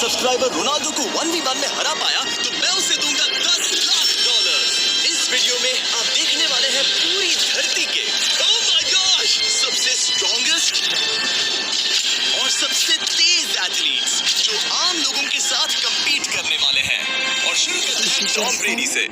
Subscriber Ronaldo को 1v1 में हरा पाया तो मैं उसे दूंगा $10 लाख। इस वीडियो में आप देखने वाले हैं पूरी धरती के ओह माय गॉश सबसे स्ट्रॉन्गेस्ट और सबसे तेज एथलीट्स जो आम लोगों के साथ compete करने वाले हैं। और शुरू करते हैं टॉम ब्रेडी से।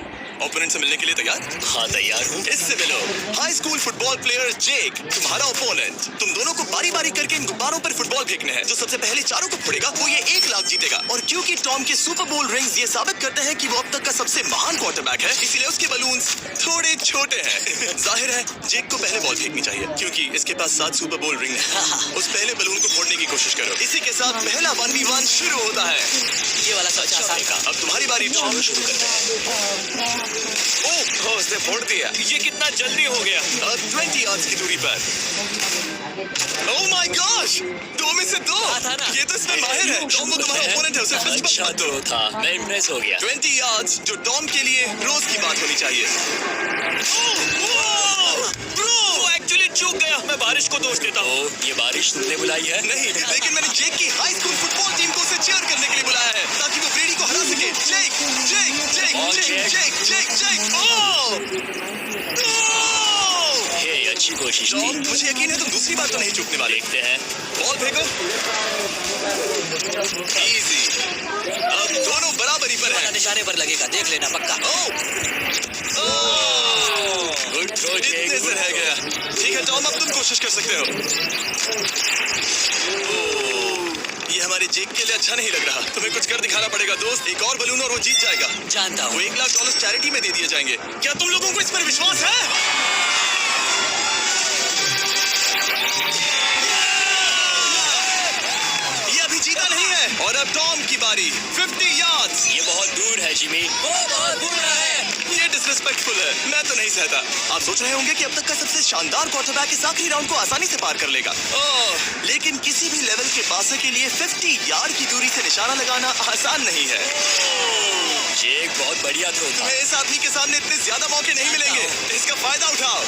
ओपोनेंट से मिलने के लिए तैयार? हाँ तैयार हूँ। इससे मिलो हाई स्कूल फुटबॉल प्लेयर जेक, तुम्हारा ओपोनेंट। तुम दोनों को बारी बारी करके इन गुब्बारों पर फुटबॉल फेंकने हैं। जो सबसे पहले चारों को फोड़ेगा वो ये 1 लाख जीतेगा। और क्योंकि टॉम के सुपर बोल रिंग्स ये साबित करते हैं कि वो अब तक का सबसे महान क्वार्टरबैक है, इसीलिए उसके बलून्स थोड़े छोटे हैं। जाहिर है जेक को पहले बॉल फेंकनी चाहिए क्योंकि इसके पास 7 सुपर बोल रिंग है। उस पहले बलून को फोड़ने की कोशिश करो। इसी के साथ पहला 1v1 शुरू होता है। ये वाला तो अच्छा था। अब तुम्हारी बारी टॉम, शुरू करते हैं। ओह उसने फोड़ दिया। ये कितना जल्दी हो गया। 20 यार्ड्स की दूरी पर। ओह माय गॉश 2 में से 2। था ना? ये तो इसमें माहिर है। टॉम वो तुम्हारा ओपोनेंट है, उसे फिस्ट अच्छा मत दो। तो था, मैं इम्प्रेस हो गया। 20 यार्ड्स जो टॉम के लिए रोज की बात होनी चाहिए। वो एक्चुअली चूक गया। मैं बारिश को दोष देता हूँ। ये बारिश तुमने बुलाई है? नहीं, लेकिन मैंने जेक की हाई स्कूल फुटबॉल टीम को उसे चीयर करने के लिए बुलाया है ताकि वो ब्रेडी को हरा सके। जेक जेक जेक जेक जेक जेक जेक ये अच्छी कोशिश टॉम, थी। मुझे यकीन है तुम दूसरी बार तो नहीं चूकने वाले। देखते हैं। बॉल फेंको। इजी। अब दोनों बराबरी पर हैं। निशाने पर लगेगा, देख लेना पक्का। गुड थ्रो इतने जेक। से रह गया। ठीक है टॉम, अब तुम कोशिश कर सकते हो। ये हमारे जेक के लिए अच्छा नहीं लग रहा। तुम्हें कुछ कर दिखाना पड़ेगा दोस्त। एक और बलून और वो जीत जाएगा। जानता वो हूँ। $1 लाख चैरिटी में दे दिए जाएंगे। क्या तुम लोगों को इस पर विश्वास है? ये अभी जीता नहीं है। और अब टॉम की बारी। 50 यार्ड्स। ये बहुत दूर है जिमी। वो बहुत दूर है। ये डिसरिस्पेक्टफुल है। मैं तो नहीं सहता। आप सोच रहे होंगे कि अब तक का सबसे शानदार क्वार्टरबैक इस आखिरी राउंड को आसानी से पार कर लेगा। लेकिन किसी भी लेवल के पासे के लिए 50 यार्ड की दूरी से निशाना लगाना आसान नहीं है। जेक बहुत बढ़िया थ्रो था। तुम्हें इस आदमी के सामने इतने ज्यादा मौके नहीं मिलेंगे। इसका फायदा उठाओ।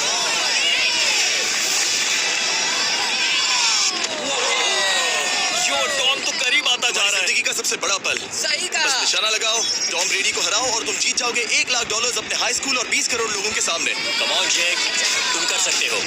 यो टॉम तो करीब आता जा रहा है। जिंदगी का सबसे बड़ा पल। सही बस कहा। निशाना लगाओ, टॉम ब्रेडी को हराओ और तुम जीत जाओगे $1 लाख अपने हाई स्कूल और 20 करोड़ लोगों के सामने। कम ऑन जेक, तुम कर सकते हो।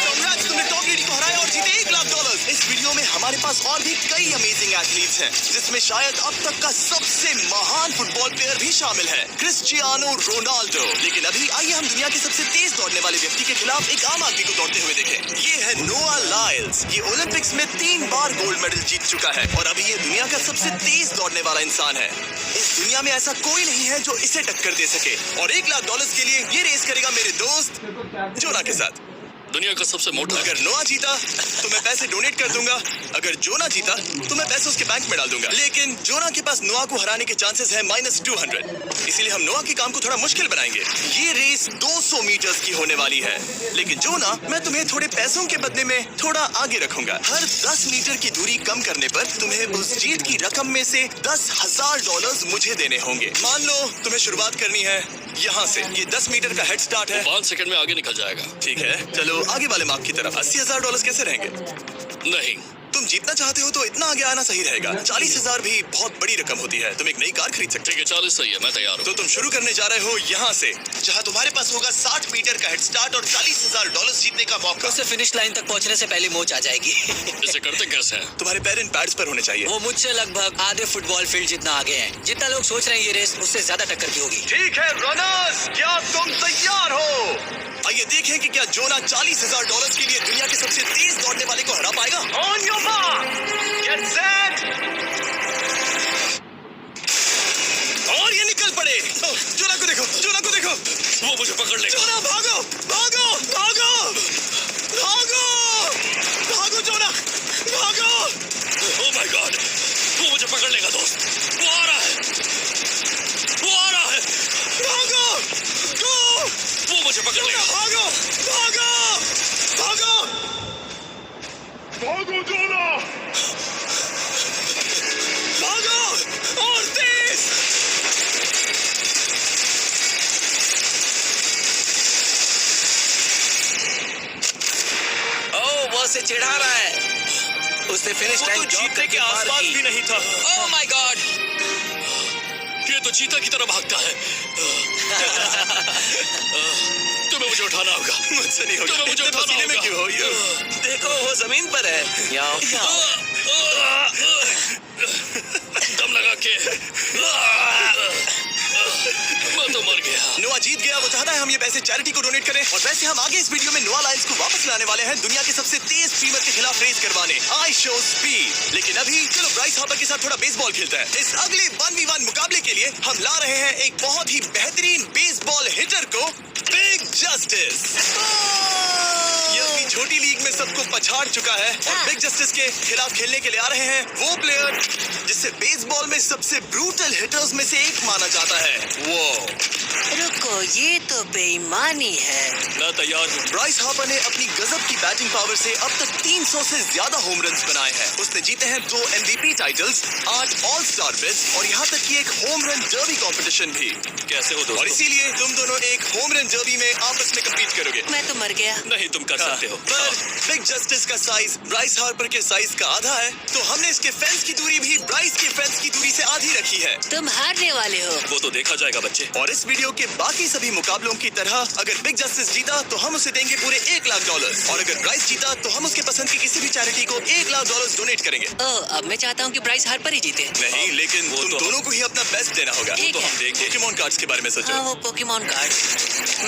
Congrats, तुमने टॉम ब्रेडी को हराया और जीते $1 लाख। इस वीडियो में हमारे पास और भी कई अमेजिंग एथलीट्स हैं, जिसमें शायद अब तक का सबसे महान फुटबॉल प्लेयर भी शामिल है, क्रिस्टियानो रोनाल्डो। लेकिन अभी आइए हम दुनिया के सबसे तेज दौड़ने वाले व्यक्ति के खिलाफ एक आम आदमी को दौड़ते हुए देखें। ये है नोआ लाइल्स। ये ओलंपिक्स में 3 बार गोल्ड मेडल जीत चुका है और अभी ये दुनिया का सबसे तेज दौड़ने वाला इंसान है। इस दुनिया में ऐसा कोई नहीं है जो इसे टक्कर दे सके। और $1 लाख के लिए ये रेस करेगा मेरे दोस्त जोना के साथ। दुनिया का सबसे मोटा। अगर नोआ जीता तो मैं पैसे डोनेट कर दूंगा। अगर जोना जीता तो मैं पैसे उसके बैंक में डाल दूंगा। लेकिन जोना के पास नोआ को हराने के चांसेस है -200। इसीलिए हम नोआ के काम को थोड़ा मुश्किल बनाएंगे। ये रेस 200 मीटर्स की होने वाली है। लेकिन जोना, मैं तुम्हें थोड़े पैसों के बदले में थोड़ा आगे रखूंगा। हर 10 मीटर की दूरी कम करने पर तुम्हें उस जीत की रकम में से $10,000 मुझे देने होंगे। मान लो तुम्हें शुरुआत करनी है यहाँ से। ये 10 मीटर का हेड स्टार्ट है। 5 सेकंड में आगे निकल जाएगा। ठीक है, चलो आगे वाले मार्क की तरफ। $80,000 कैसे रहेंगे? नहीं, तुम जीतना चाहते हो तो इतना आगे आना सही रहेगा। 40,000 भी बहुत बड़ी रकम होती है। तुम एक नई कार खरीद सकते ठीक है 40 सही है, मैं तैयार हो। हूँ। तो तुम शुरू करने जा रहे हो यहाँ से, जहाँ तुम्हारे पास होगा 60 मीटर का हेड स्टार्ट और $40,000 जीतने का मौका। उससे फिनिश लाइन तक पहुंचने से पहले मोच आ जाएगी। इसे करते कैसे हैं? तुम्हारे पैर इन पैड्स पर होने चाहिए। वो मुझसे लगभग आधे फुटबॉल फील्ड जितना आगे हैं। जितना लोग सोच रहे हैं ये रेस उससे ज्यादा टक्कर की होगी। ठीक है रनर्स, क्या तुम तैयार हो? आइए देखें कि क्या जोना $40,000 के लिए दुनिया के सबसे तेज दौड़ने वाले को हरा पाएगा। On your mark, get set, और ये निकल पड़े। जोना को देखो, जोना को देखो। वो मुझे पकड़ लेगा। जोना भागो, भागो, भागो, भागो, भागो जोना, भागो। ओह माय गॉड, वो मुझे पकड़ लेगा दोस्त। वो आ रहा है, वो आ रहा है। भागो, गो। वो मुझे पकड़ लेगा। भागो, भागो, भागो, भागो जोना, भागो और तेज। उसने फिनिश वो लाइन तो जॉब जीतने करके के पार आसपास की। भी नहीं था। Oh my God. ये तो चीता की तरह भागता है। तुम्हें मुझे उठाना होगा। मुझसे नहीं होगा। तुम्हें मुझे इतने उठाना पसीने में होगा। क्यों हो ये? देखो वो जमीन पर है। दम लगा के मैं तो मर गया। नोआ जीत गया। वो चाहता है हम ये पैसे चैरिटी को डोनेट करें। और वैसे हम आगे इस वीडियो में नोआ लायंस को वापस लाने वाले हैं दुनिया के सबसे तेज स्ट्रीमर के खिलाफ रेस करवाने। I show speed. लेकिन अभी चलो ब्राइस हार्पर के साथ थोड़ा बेसबॉल खेलते हैं। इस अगले 1v1 मुकाबले के लिए हम ला रहे हैं एक बहुत ही बेहतरीन बेसबॉल हिटर को, बिग जस्टिस। ये अपनी छोटी लीग में सबको पछाड़ चुका है और बिग जस्टिस के खिलाफ खेलने के लिए आ रहे हैं वो प्लेयर जिसे बेसबॉल में सबसे ब्रूटल हिटर्स में से एक माना जाता है। वो रुको, ये तो बेईमानी है। मैं तैयार हूँ। ब्राइस हार्पर ने अपनी गजब की बैटिंग पावर से अब तक 300 से ज्यादा होम रन्स बनाए हैं। उसने जीते हैं 2 MVP titles, 8 all star bids और यहाँ तक कि एक होम रन डर्बी कंपटीशन भी। कैसे हो और दोस्तों? इसीलिए तुम दोनों एक होम रन डर्बी में आपस में कम्पीट करोगे। मैं तो मर गया। नहीं, तुम कर सकते हो। पर बिग जस्टिस का साइज ब्राइस हार्पर के साइज का आधा है, तो हमने इसके फेंस की दूरी भी ब्राइस के फेंस की दूरी से आधी रखी है। तुम हारने वाले हो। वो तो देखा जाएगा बच्चे। और इस वीडियो के बाकी सभी मुकाबलों की तरह अगर बिग जस्टिस जीता तो हम उसे देंगे पूरे $1 लाख और अगर ब्राइस जीता तो हम उसके पसंद की किसी भी चैरिटी को $1 लाख डोनेट करेंगे। ओह, अब मैं चाहता हूँ कि प्राइस हार्पर ही जीते। नहीं, लेकिन वो तुम तो दोनों को ही अपना बेस्ट देना होगा। ठीक तो है। हम देंगे। पोकेमॉन कार्ड्स के बारे में सोचो। हाँ, वो पोकेमॉन कार्ड।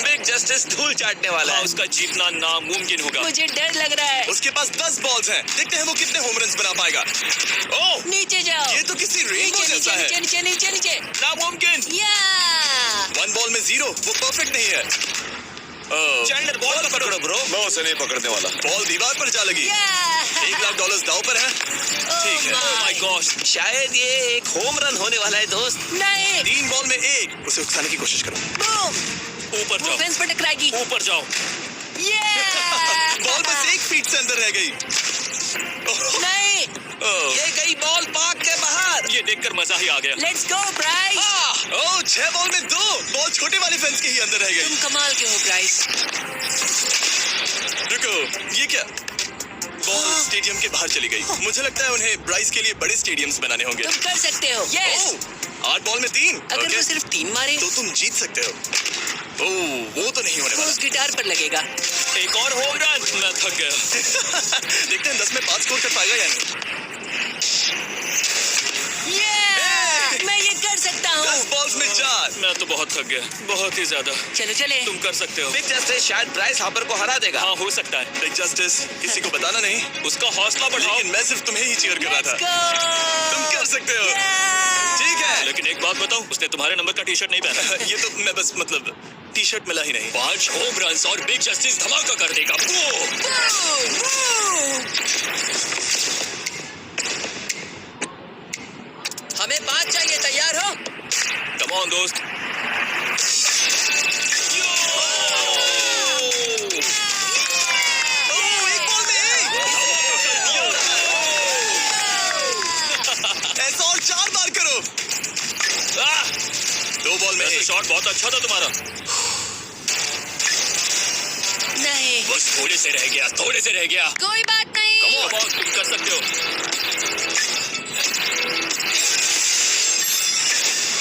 बिग जस्टिस धूल चाटने वाला हाँ, है। उसका जीतना नामुमकिन होगा। मुझे डर लग रहा है। उसके पास 10 बॉल्स हैं। देखते हैं वो कितने होम रन्स बना पाएगा। ओह, नीचे जाओ। ये तो किसी रेनबो नीचे जैसा नीचे है। नीचे नीचे नीचे नीचे। नामुमकिन। या 1 बॉल में 0, वो परफेक्ट नहीं है। चैंडलर बॉल पकड़ो ब्रो। मैं उसे नहीं पकड़ने वाला। बॉल दीवार पर जा लगी। $1 लाख दाव पर है। ठीक है। Oh my gosh, शायद ये एक होम रन होने वाला है दोस्त। नहीं। 3 बॉल में 1, उसे उकसाने की कोशिश करो। बूम। ऊपर वो जाओ, फेंस पर टकराएगी। ऊपर जाओ। बॉल बस 1 फीट से अंदर रह गई। नहीं। ये गई बॉल पार्क के बाहर। ये देखकर मजा ही आ गया। Let's go Bryce. Oh, 6 ball में 2, बॉल छोटे वाले फेंस के ही अंदर रह तुम गई। कमाल के हो ब्राइस। रुको, ये क्या? बॉल स्टेडियम के बाहर चली गई। मुझे लगता है उन्हें ब्राइस के लिए बड़े स्टेडियम्स बनाने होंगे। तुम कर सकते हो। यस। ओह, 8 बॉल में 3। अगर ओके, वो सिर्फ 3 मारे तो तुम जीत सकते हो। ओह, वो तो नहीं होने वो वाला। उस गिटार पर लगेगा। एक और होम रन। मैं थक गया। देखते हैं 10 में 5 स्कोर कर पाएगा या नहीं। मैं ये कर सकता 10 हूँ। बॉल्स में 4। मैं तो बहुत थक गया, बहुत ही ज्यादा। चलो चले। तुम कर सकते हो। बिग जस्टिस शायद ब्राइस हार्पर को हरा देगा। हाँ, हो सकता है। बिग जस्टिस, किसी को बताना नहीं। उसका हौसला बढ़ाओ। लेकिन मैं सिर्फ तुम्हें ही चीयर कर रहा Let's था। go। तुम कर सकते हो। Yeah। ठीक है। लेकिन एक बात बताऊं, उसने तुम्हारे नंबर का टी शर्ट नहीं पहना। ये तो मैं बस मतलब टी शर्ट मिला ही नहीं। 5 होम रन और बिग जस्टिस धमाका कर देगा। Boom! हमें 5 चाहिए। तैयार हो? Come on, दोस्त। ओह, 1 बॉल में 1। ऐसा और 4 बार करो। 2 बॉल में वैसे 1। शॉट बहुत अच्छा था तुम्हारा। नहीं। बस थोड़े से रह गया, थोड़े से रह गया। कोई बात नहीं। Come on, तुम कर सकते हो।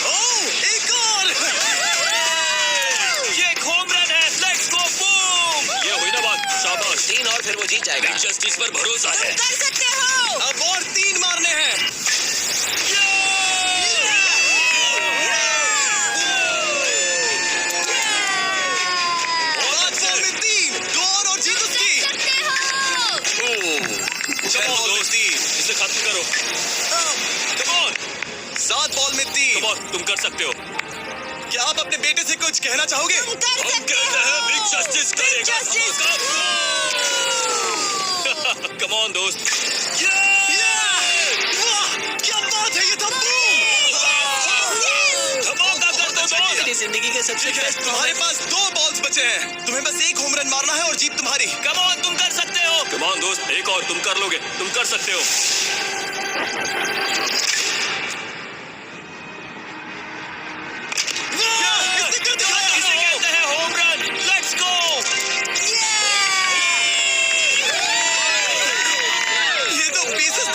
ओह, एक और। ये एक होम रन है। Let's go, boom! ये हुई ना बात। शाबाश। 3 और फिर वो जीत जाएगा। बिग जस्टिस पर भरोसा है। कर सकते हो। अब और 3 मारने हैं। 5 बॉल में 3, 2 और जीत उसकी। सकते हो। ओह, 6 Come on, बॉल में दोस्त। 3, इसे खत्म करो। Come on, 7 बॉल में 3। come on, तुम कर सकते हो। क्या आप अपने बेटे से कुछ कहना चाहोगे? तुम कर हम सकते कहते हैं हो। बिग जस्टिस करेगा Justice। धमाका। Come on, दोस्त। वाह, क्या बात है, ये तो धमाका कर दो, दोस्त। मेरी जिंदगी का सबसे ठीक है, बेस्ट तुम्हारे मोमेंट। पास 2 बॉल्स बचे हैं। तुम्हें बस 1 होम रन मारना है और जीत तुम्हारी। Come on, तुम कर सकते हो। Come on, दोस्त, एक और तुम कर लोगे। तुम कर सकते हो। इसने कर दिखाया। इसे कहते हैं होम रन। Let's go. ये तो बेसिस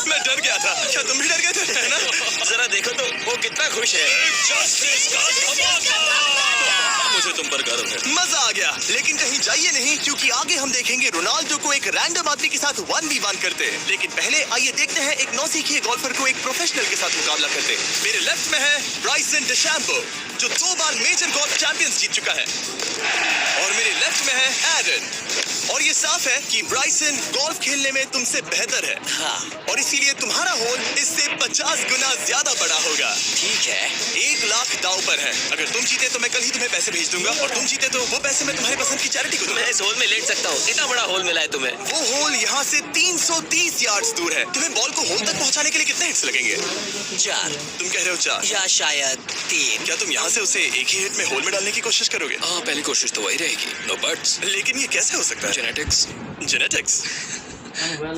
मैं डर गया था। क्या तुम भी डर गए थे, है ना? जरा देखो तो वो कितना खुश है। जस्टिस का धमाका। मुझे तुम पर गर्व है। मजा आ गया, लेकिन कहीं जाइए नहीं, क्योंकि आगे हम देखेंगे रोनाल्डो को एक रैंडम आदमी के साथ 1v1 करते। लेकिन पहले आइए देखते हैं एक नौसिखिए गोल्फर को एक प्रोफेशनल के साथ मुकाबला करते। मेरे लेफ्ट में है ब्राइसन डेशैम्बो, जो 2 बार मेजर गोल्फ चैंपियंस जीत चुका है, और मेरे लेफ्ट में है एरन। और ये साफ है कि ब्राइसन गोल्फ खेलने में तुमसे बेहतर है, हाँ और इसीलिए तुम्हारा होल इससे 50 गुना ज्यादा बड़ा होगा। ठीक है। 1 लाख दांव पर है। अगर तुम जीते तो मैं कल ही तुम्हें पैसे भेज दूंगा, और तुम जीते तो वो पैसे मैं तुम्हारी पसंद की चैरिटी को दूंगा। मैं इस होल में लेट सकता हूँ। इतना बड़ा होल मिला है तुम्हें। वो होल यहाँ से 330 यार्ड्स दूर है। तुम्हें बॉल को होल तक पहुँचाने के लिए कितने हिट्स लगेंगे? 4 तुम कह रहे हो 4? या शायद 3। क्या तुम यहाँ से उसे एक ही हिट में होल में डालने की कोशिश करोगे? हाँ, पहली कोशिश तो वही रहेगी। No buts. लेकिन ये कैसे हो सकता है? जेनेटिक्स। जेनेटिक्स।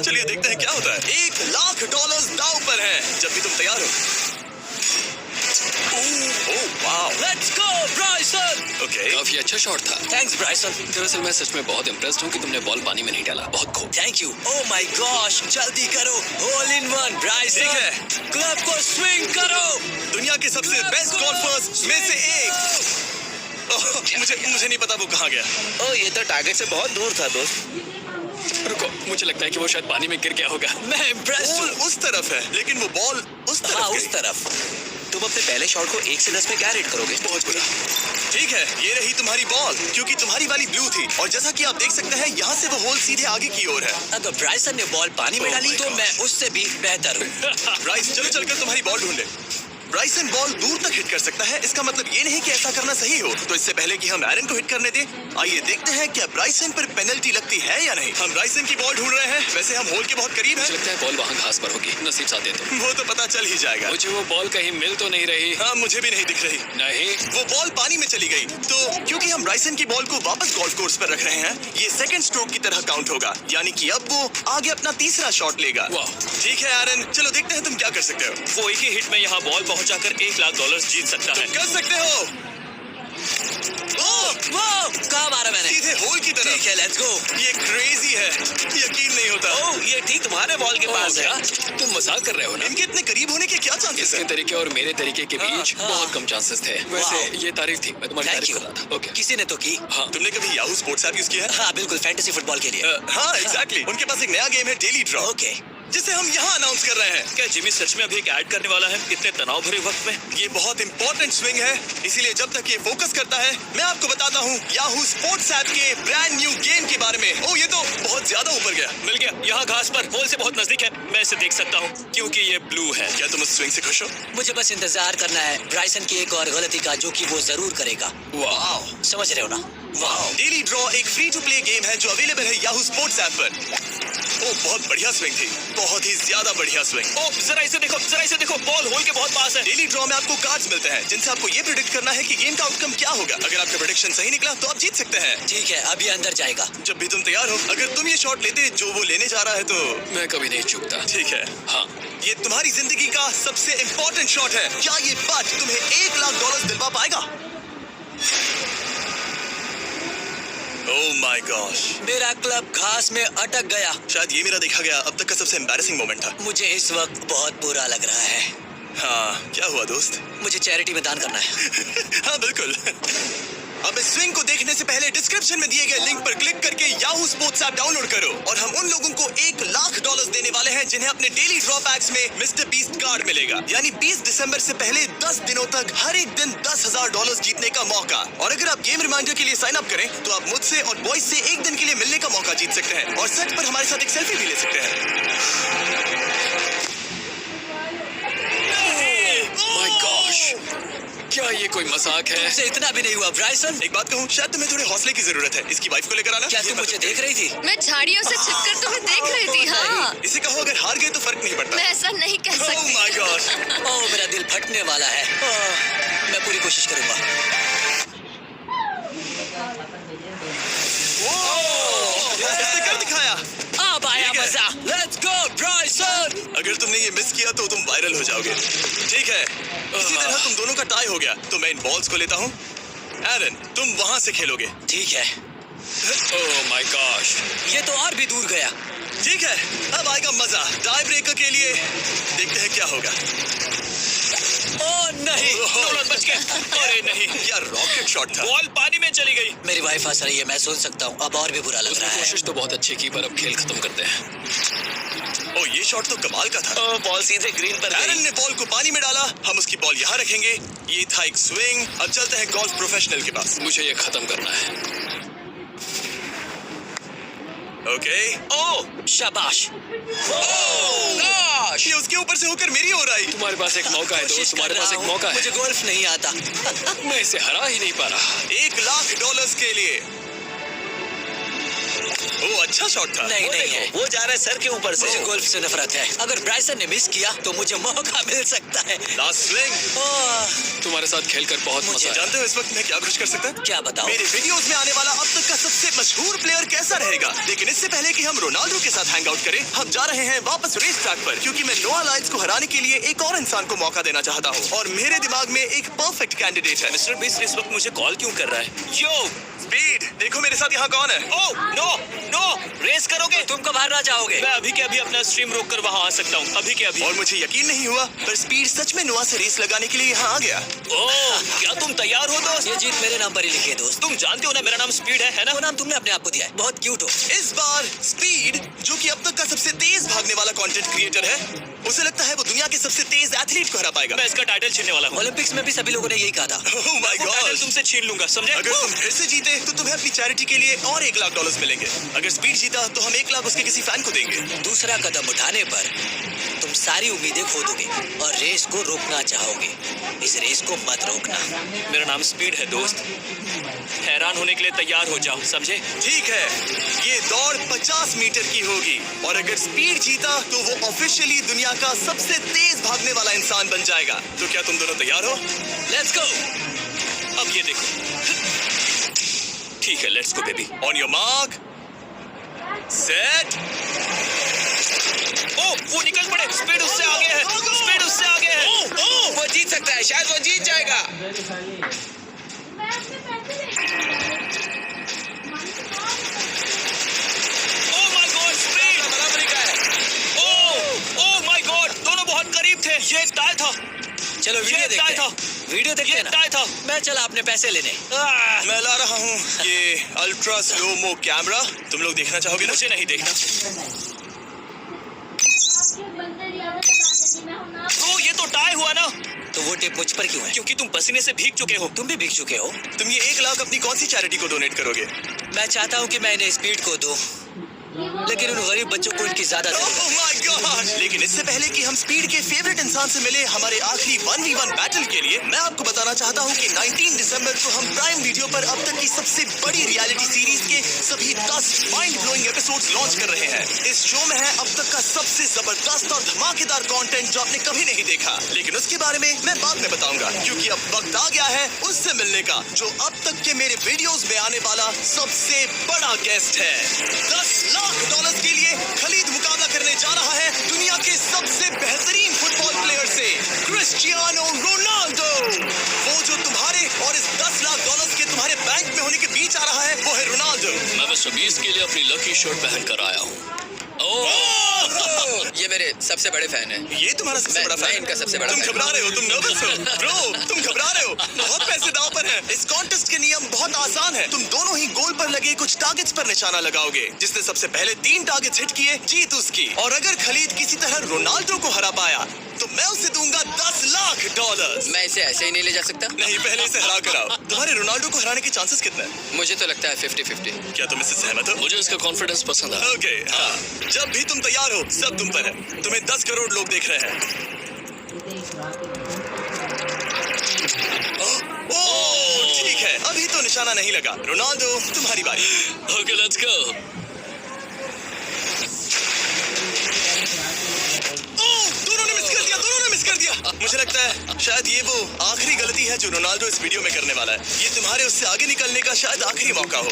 चलिए देखते हैं क्या होता है। $1 लाख दांव पर है, जब भी तुम तैयार हो। Oh wow, let's go Bryson. Okay. काफी अच्छा शॉट था। Thanks Bryson. दरअसल मैं सच में बहुत इम्प्रेस्ड हूँ कि तुमने बॉल पानी में नहीं डाला। बहुत खूब। Thank you. Oh my gosh, जल्दी करो। Hole in one Bryson. ठीक है। क्लब को स्विंग करो। दुनिया के सबसे बेस्ट गोल्फर्स में से एक। ओह, मुझे नहीं पता वो कहाँ गया। ओ, ये तो टारगेट से बहुत दूर था दोस्त। रुको, मुझे लगता है कि वो शायद पानी में गिर गया होगा। मैं इम्प्रेस्ड बॉल हूँ। उस तरफ है, लेकिन वो बॉल उस तरफ हाँ गई। उस तरफ। तुम अपने पहले शॉट को 1 से 10 में क्या रेट करोगे? बहुत बुरा। ठीक है, ये रही तुम्हारी बॉल, क्योंकि तुम्हारी वाली ब्लू थी, और जैसा कि आप देख सकते हैं यहाँ से वो होल सीधे आगे की ओर है। अगर ब्राइसन ने बॉल पानी में Oh डाली my तो gosh. मैं उससे भी बेहतर हूँ। ब्राइस, चलो चलकर तुम्हारी बॉल ढूंढे। ब्राइसन बॉल दूर तक हिट कर सकता है, इसका मतलब ये नहीं कि ऐसा करना सही हो। तो इससे पहले कि हम एरन को हिट करने दें, आइए देखते हैं क्या ब्राइसन पर पेनल्टी लगती है या नहीं। हम ब्राइसन की बॉल ढूंढ रहे हैं। वैसे हम होल के बहुत करीब मुझे हैं। लगता है बॉल वहाँ घास पर होगी। नसीब साथ दे तो। वो तो पता चल ही जाएगा। मुझे वो बॉल कहीं मिल तो नहीं रही। हाँ, मुझे भी नहीं दिख रही। नहीं। वो बॉल पानी में चली गई। तो क्योंकि हम ब्राइसन की बॉल को वापस गोल्फ कोर्स पर रख रहे हैं, ये सेकंड स्ट्रोक की तरह काउंट होगा, यानी कि अब वो आगे अपना तीसरा शॉट लेगा। वाह। ठीक है एरन, चलो देखते हैं तुम क्या कर सकते हो। वो एक ही हिट में यहाँ बॉल पहुँचाकर $1 लाख जीत सकता तुम कर सकते हो। वो कहाँ मारा मैंने? सीधे होल की तरफ। ठीक है, लेट्स गो। ये क्रेजी है, यकीन नहीं होता। ओ, ये ठीक तुम्हारे बॉल के पास है। क्या तुम मजाक कर रहे हो ना? इनके इतने करीब होने के क्या चांसेस इसके हैं? तरीके और मेरे तरीके के बीच हाँ। बहुत कम चांसेस थे। वैसे वाह। ये तारीफ थी, मैं तुम्हारी थैंक तारीफ यू। कर रहा था। ओके। किसी ने तो की। हाँ। तुमने कभी याहू स्पोर्ट्स ऐप यूज किया है? हाँ बिल्कुल, फैंटेसी फुटबॉल के लिए। हाँ एग्जैक्टली। उनके पास एक नया गेम है, डेली ड्रॉ, ओके। जिसे हम यहाँ अनाउंस कर रहे हैं। क्या जिमी सच में अभी एक ऐड करने वाला है इतने तनाव भरे वक्त में? ये बहुत इंपॉर्टेंट स्विंग है, इसीलिए जब तक ये फोकस करता है, मैं आपको बताता हूँ याहू स्पोर्ट्स ऐप के ब्रांड न्यू गेम के बारे में। ओ, ये तो बहुत ज्यादा ऊपर गया। मिल गया। यहाँ घास पर होल से बहुत नजदीक है। मैं इसे देख सकता हूँ क्योंकि ये ब्लू है। क्या तुम उस स्विंग से खुश हो? मुझे बस इंतजार करना है ब्राइसन की एक और गलती का, जो कि वो जरूर करेगा। वाह। समझ रहे हो ना? वाह। डेली ड्रॉ एक फ्री टू प्ले गेम है जो अवेलेबल है याहू स्पोर्ट्स ऐप पर। ओ, बहुत बढ़िया स्विंग थी, बहुत ही ज्यादा बढ़िया स्विंग। ओ, जरा इसे देखो, बॉल होल के बहुत पास है। डेली ड्रॉ में आपको कार्ड्स मिलते हैं, जिनसे आपको ये प्रेडिक्ट करना है कि गेम का आउटकम क्या होगा। अगर आपका प्रेडिक्शन सही निकला तो आप जीत सकते हैं। ठीक है, अभी अंदर जाएगा। जब भी तुम तैयार हो, अगर तुम ये शॉट लेते जो वो लेने जा रहा है तो मैं कभी नहीं चूकता। ठीक है। हाँ। ये तुम्हारी जिंदगी का सबसे इम्पोर्टेंट शॉट है। क्या ये पट तुम्हें $1 लाख दिलवा पाएगा? ओह माय गॉश, मेरा क्लब घास में अटक गया। शायद ये मेरा देखा गया अब तक का सबसे एम्बैरेसिंग मोमेंट था। मुझे इस वक्त बहुत बुरा लग रहा है। हाँ, क्या हुआ दोस्त? मुझे चैरिटी में दान करना है। हाँ बिल्कुल। अब इस स्विंग को देखने से पहले डिस्क्रिप्शन में दिए गए लिंक पर क्लिक करके याहू स्पोर्ट्स ऐप डाउनलोड करो, और हम उन लोगों को $1 लाख देने वाले हैं जिन्हें अपने डेली ड्रॉ पैक्स में मिस्टर बीस्ट कार्ड मिलेगा। यानी 20 दिसंबर से पहले 10 दिनों तक हर एक दिन $10,000 जीतने का मौका। और अगर आप गेम रिमाइंडर के लिए साइन अप करें तो आप मुझसे और बॉयज से एक दिन के लिए मिलने का मौका जीत सकते हैं, और सेट पर हमारे साथ एक सेल्फी भी ले सकते हैं। माय गॉश, क्या ये कोई मजाक है? तुमसे इतना भी नहीं हुआ ब्राइसन। एक बात कहूँ, शायद तुम्हें थोड़े हौसले की जरूरत है। इसकी वाइफ को लेकर आना। क्या ये तुम मुझे मतलब- देख रही थी? मैं झाड़ियों से छिपकर तुम्हें देख रही थी। हाँ, इसे कहो अगर हार गए तो फर्क नहीं पड़ता। मैं ऐसा नहीं कह Oh सकती। my gosh! ओह, मेरा दिल फटने वाला है। मैं पूरी कोशिश करूंगा। इसने कर दिखाया। अब आया ठीक है। मजा। Let's go Bryson. अगर तुमने ये मिस किया तो तुम वायरल हो जाओगे। ठीक है, इसी तरह तुम दोनों का टाई हो गया तो मैं इन बॉल्स को लेता हूँ। एरन, तुम वहां से खेलोगे। ठीक है। ओह माय गॉश। ये तो और भी दूर गया। ठीक है, अब आएगा मजा। टाई ब्रेकर के लिए देखते हैं क्या होगा। ओह नहीं, नोलन बच गया। अरे नहीं, यार रॉकेट शॉट था। बॉल पानी में चली गई। मेरी वाइफ हंस रही है, मैं सुन सकता हूँ। अब और भी बुरा लग रहा है। कोशिश तो बहुत अच्छी की, पर अब खेल खत्म करते हैं। ओ ये शॉट तो कमाल का था। बॉल सीधे ग्रीन पर एरन गई। ने बॉल को पानी में डाला, हम उसकी बॉल यहाँ रखेंगे। ये था एक स्विंग। अब चलते हैं गोल्फ प्रोफेशनल के पास। मुझे ये खत्म करना है। ओके। ओह शाबाश। गॉश। ये उसके ऊपर से होकर मेरी ओर आई। तुम्हारे पास एक मौका है कोशिश दोस्त, कर तुम्हारे रहा पास एक हूँ। मौका है। मुझे गोल्फ नहीं आता। मैं इसे हरा ही नहीं पा रहा। $1,00,000 के लिए। ओ अच्छा शॉट था। नहीं वो नहीं देखो, है। वो जा रहा है सर के ऊपर से। मुझे गोल्फ से नफरत है। अगर ब्राइसन ने मिस किया तो मुझे मौका मिल सकता है। Last swing. ओह, तुम्हारे साथ खेलकर बहुत मुझे मजा आया। जानते हो इस वक्त मैं क्या खुश कर सकता? क्या बताओ? मेरे वीडियोस में आने वाला अब तक का सबसे मशहूर प्लेयर कैसा रहेगा। लेकिन इससे पहले कि हम रोनाल्डो के साथ हैंग आउट करें, हम जा रहे हैं वापस रेस ट्रैक पर, क्योंकि मैं नोआ लाइल्स को हराने के लिए एक और इंसान को मौका देना चाहता हूँ। और मेरे दिमाग में एक परफेक्ट कैंडिडेट है। मिस्टर बीस्ट इस वक्त मुझे कॉल क्यों कर रहा है? यो स्पीड, देखो मेरे साथ यहाँ कौन है। ओह नो नो, रेस करोगे? तुम कब हारना चाहोगे? मैं अभी के अभी अपना स्ट्रीम रोक कर वहाँ आ सकता हूँ, अभी के अभी। और मुझे यकीन नहीं हुआ, पर स्पीड सच में नोआ से रेस लगाने के लिए यहाँ आ गया। ओह, क्या तुम तैयार हो दोस्त? ये जीत मेरे नाम पर ही लिखिए दोस्त। तुम जानते हो ना मेरा नाम स्पीड है ना? वो नाम तुमने अपने आप को दिया है। बहुत क्यूट हो। इस बार स्पीड, जो कि अब तक का सबसे तेज भागने वाला कंटेंट क्रिएटर है, उसे लगता है वो दुनिया के सबसे तेज एथलीट को हरा पाएगा। मैं इसका टाइटल छीनने वाला हूँ। ओलंपिक्स में भी सभी लोगों ने यही कहा था। Oh my वो टाइटल God! तुमसे छीन लूंगा, समझे? अगर तुम फिर से जीते तो तुम्हें अपनी चैरिटी के लिए और $1,00,000 मिलेंगे। अगर स्पीड जीता तो हम 1 लाख उसके किसी फैन को देंगे। दूसरा कदम उठाने पर तुम सारी उम्मीदें खो दोगे और रेस को रोकना चाहोगे। इस रेस को मत रोकना। मेरा नाम स्पीड है दोस्त। हैरान होने के लिए तैयार हो जाओ, समझे? ठीक है, ये दौड़ 50 मीटर की होगी और अगर स्पीड जीता तो वो ऑफिशियली दुनिया का सबसे तेज भागने वाला इंसान बन जाएगा। तो क्या तुम दोनों तैयार हो? Let's go. अब ये देखो। ठीक है, let's go baby. On your mark, set. Oh, वो निकल पड़े। स्पीड उससे आगे है। स्पीड उससे आगे है। ओह, वो जीत सकता है, शायद वो जीत जाएगा। ओह माय गॉड, स्पीड बराबरी का है। ओह माय गॉड, दोनों बहुत करीब थे। ये टाई था। चलो वीडियो ये देखते टाई था। हैं। वीडियो देखते ये हैं ना। टाई था। मैं चला अपने पैसे लेने। मैं ला रहा हूँ ये अल्ट्रा स्लो मो कैमरा। तुम लोग देखना चाहोगे ना? मुझे नहीं देखना। तो ये तो टाई हुआ ना, तो वो टेप मुझ पर क्यों है? क्योंकि तुम पसीने से भीग चुके हो। तुम भी भीग चुके हो। तुम ये 1 लाख अपनी कौन सी चैरिटी को डोनेट करोगे? मैं चाहता हूँ कि मैं इन्हें स्पीड को दूं, लेकिन उन गरीब बच्चों को इनकी ज्यादा जरूरत Oh है। my God! लेकिन इससे पहले कि हम स्पीड के फेवरेट इंसान से मिले हमारे आखिरी 1v1 बैटल के लिए, मैं आपको बताना चाहता हूँ कि 19 दिसंबर को हम प्राइम वीडियो पर अब तक की सबसे बड़ी रियलिटी सीरीज के सभी 10 माइंड ब्लोइंग एपिसोड्स लॉन्च कर रहे हैं। इस शो में है अब तक का सबसे जबरदस्त और धमाकेदार कंटेंट जो आपने कभी नहीं देखा। लेकिन उसके बारे में मैं बाद में बताऊंगा, क्योंकि अब वक्त आ गया है उससे मिलने का जो अब तक के मेरे वीडियोस में आने वाला सबसे बड़ा गेस्ट है। $10,00,000 के लिए खलीद मुकाबला करने जा रहा है दुनिया के सबसे बेहतरीन फुटबॉल प्लेयर से, क्रिस्टियानो रोनाल्डो। वो जो तुम्हारे और इस $10,00,000 के तुम्हारे बैंक में होने के बीच आ रहा है, वो है रोनाल्डो। मैं मिस्टर बीस्ट के लिए अपनी लकी शर्ट पहन कर आया हूँ। ये मेरे सबसे बड़े फैन है। ये तुम्हारा सबसे मैं- बड़ा मैं फैन है। इनका सबसे बड़ा तुम फैन घबरा रहे हो, तुम नर्वस हो ब्रो, तुम घबरा रहे हो। बहुत पैसे दांव पर हैं। इस कॉन्टेस्ट के नियम बहुत आसान है। तुम दोनों ही गोल पर लगे कुछ टारगेट्स पर निशाना लगाओगे। जिसने सबसे पहले 3 टारगेट्स हिट किए जीत उसकी। और अगर खलीद किसी तरह रोनाल्डो को हरा पाया तो मैं उसे दूंगा $10,00,000। मैं इसे ऐसे ही नहीं ले जा सकता। नहीं, पहले इसे हरा कर आओ। तुम्हारे रोनाल्डो को हराने के चांसेस कितने हैं? मुझे तो लगता है 50-50। क्या तुम इससे सहमत हो? मुझे इसका कॉन्फिडेंस पसंद आया। ओके, हाँ। जब भी तुम तैयार हो सब तुम पर है। तुम्हें 10 करोड़ लोग देख रहे हैं। ओह, ठीक है, अभी तो निशाना नहीं लगा। रोनाल्डो, तुम्हारी बारी। Okay, let's go. ओह, दोनों ने मिस कर दिया, दोनों ने मिस कर दिया। मुझे लगता है शायद ये वो आखिरी गलती है जो रोनाल्डो इस वीडियो में करने वाला है। ये तुम्हारे उससे आगे निकलने का शायद आखिरी मौका हो।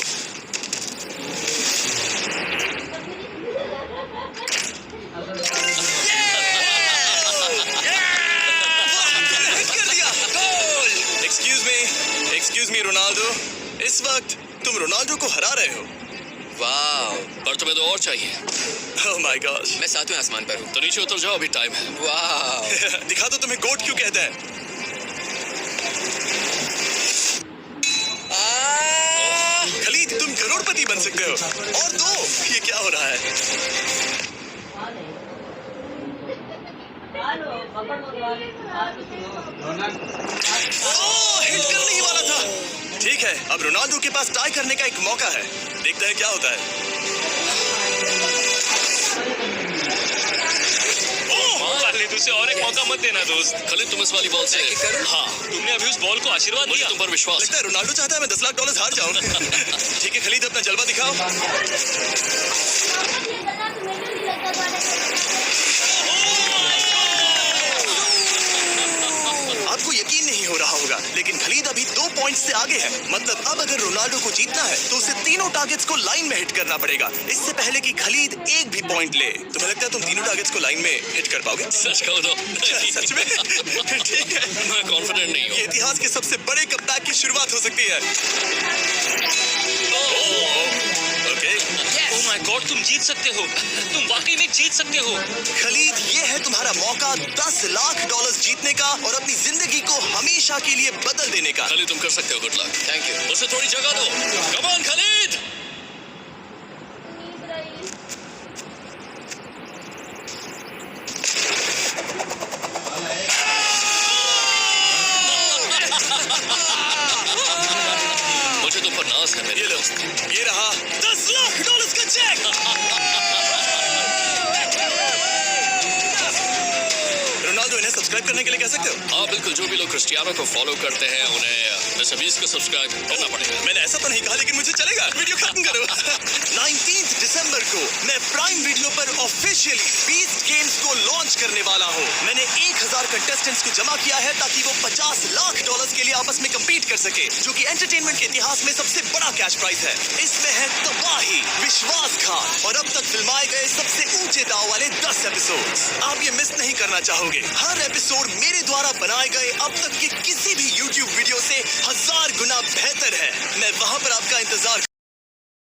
एक्सक्यूज मी रोनाल्डो, इस वक्त तुम रोनाल्डो को हरा रहे हो। वाह, पर तुम्हें तो और चाहिए। Oh my God. मैं 7वें आसमान पर हूँ। तो नीचे उतर जाओ, अभी टाइम है। वाह, दिखा दो तुम्हें गोट क्यों कहते हैं। खलीद, तुम करोड़पति बन सकते हो। और दो, ये क्या हो रहा है? ओह, हिट करने ही वाला था। ठीक है, अब रोनाल्डो के पास टाई करने का एक मौका है। देखते हैं क्या होता है। खालिद, उसे और एक मौका मत देना दोस्त। खालिद, तुम इस वाली बॉल से हाँ, तुमने अभी उस बॉल को आशीर्वाद दिया। तुम पर विश्वास लगता है रोनाल्डो चाहता है मैं $10 लाख हार जाऊं। ठीक है खलीद, अपना जलवा दिखाओ। आपको यकीन नहीं हो रहा होगा, लेकिन खलीद अभी 2 पॉइंट से आगे है। मतलब अब अगर रोनाल्डो को जीतना है तो उसे तीनों टारगेट्स को लाइन में हिट करना पड़ेगा, इससे पहले कि खलीद एक भी पॉइंट ले। तुम्हें लगता है तुम तीनों टारगेट्स को लाइन में हिट कर पाओगे? सच कहो तो सच में? ठीक है, मैं कॉन्फिडेंट नहीं ये हूँ। इतिहास के सबसे बड़े कमबैक की शुरुआत हो सकती है। ओके, ओह माय गॉड, तुम जीत सकते हो। तुम वाकई में जीत सकते हो। खलीद, ये है तुम्हारा मौका $10 लाख जीतने का और अपनी जिंदगी को हमेशा के लिए बदल देने का। खालिद, तुम कर सकते हो। Good luck. Thank you. उसे थोड़ी जगह दो। Come on Khalid. मुझे तुम पर नाज है मेरे ये लो, दोस्त। ये रहा $10 लाख का चेक। रोनाल्डो, इन्हें सब्सक्राइब करने के लिए कह सकते हो? हाँ बिल्कुल, जो भी लोग क्रिस्टियानो को फॉलो करते हैं उन्हें मिस्टर बीस्ट को सब्सक्राइब करना पड़ेगा। मैंने ऐसा तो नहीं कहा, लेकिन मुझे चलेगा। वीडियो खत्म करो। 19 दिसंबर को मैं प्राइम वीडियो पर ऑफिशियली बीस्ट गेम्स को लॉन्च करने वाला हूँ। मैंने 1000 कंटेस्टेंट्स को जमा किया है ताकि वो $50 लाख के लिए आपस में कम्पीट कर सके, जो कि एंटरटेनमेंट के इतिहास में सबसे बड़ा कैश प्राइज है। इसमें है तबाही, विश्वासघात और अब तक फिल्माए गए सबसे ऊंचे दाव वाले 10 एपिसोड्स। आप ये मिस नहीं करना चाहोगे। हर एपिसोड मेरे द्वारा बनाए गए अब तक के किसी भी YouTube वीडियो से 1000 गुना बेहतर है। मैं वहां पर आपका इंतजार